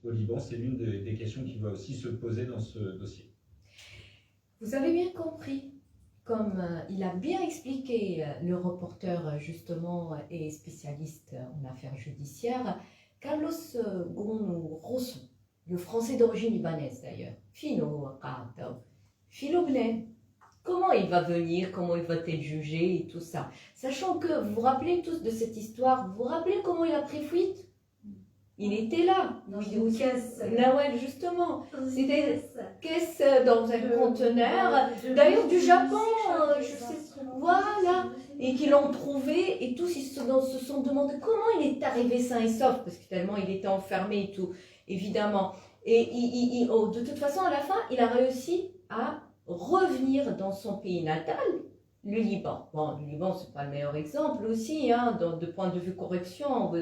au Liban. C'est l'une des questions qui va aussi se poser dans ce dossier. Vous avez bien compris, comme il a bien expliqué le reporter justement et spécialiste en affaires judiciaires, Carlos Ghosn Rosso, le français d'origine libanaise d'ailleurs, comment il va venir, comment il va être jugé et tout ça. Sachant que, vous vous rappelez tous de cette histoire, vous vous rappelez comment il a pris fuite? Il était là. Dans une caisse. Nawel, justement. C'était une caisse dans un conteneur, d'ailleurs du Japon, je sais, voilà. Et qu'ils l'ont trouvé et tous ils se sont demandé comment il est arrivé sain et sauf, parce que tellement il était enfermé et tout, évidemment. Et de toute façon, à la fin, il a réussi à revenir dans son pays natal, le Liban. Bon, le Liban, c'est pas le meilleur exemple aussi, hein, de point de vue correction,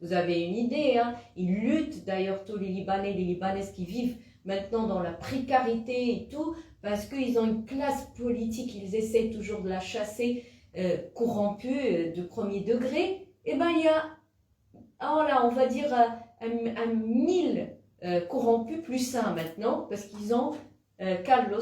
vous avez une idée. Hein. Ils luttent d'ailleurs, tous les Libanais, les Libanaises qui vivent maintenant dans la précarité et tout, parce qu'ils ont une classe politique, ils essaient toujours de la chasser, corrompue de premier degré. Et ben il y a, voilà, on va dire un 1000 corrompus plus sains maintenant, parce qu'ils ont Carlos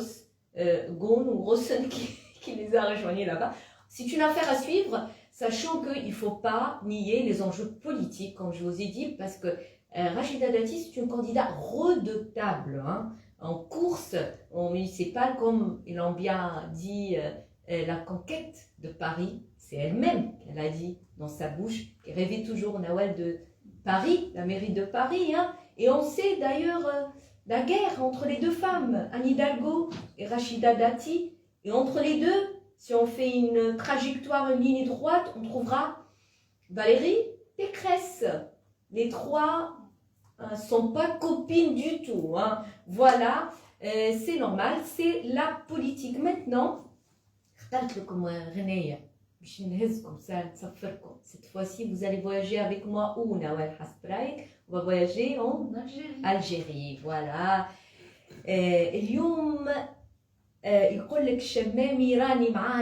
Ghosn ou Rossen qui les a rejoignés là-bas. C'est une affaire à suivre, sachant qu'il ne faut pas nier les enjeux politiques, comme je vous ai dit, parce que Rachida Dati, c'est une candidate redoutable, hein, en course municipale, comme ils l'ont bien dit, la conquête de Paris, c'est elle-même qu'elle a dit dans sa bouche, qui rêvait toujours, Nawel, de Paris, la mairie de Paris, hein, et on sait d'ailleurs la guerre entre les deux femmes, Anne Hidalgo et Rachida Dati. Et entre les deux, si on fait une trajectoire, une ligne droite, on trouvera Valérie Pécresse. Les trois ne sont pas copines du tout. Hein. Voilà, c'est normal, c'est la politique. Maintenant, comme René, comme ça, cette fois-ci, vous allez voyager avec moi où, Nawel Hasbraïk? On va voyager en Algérie. Voilà. اليوم يقول لك الشمامي راني معاك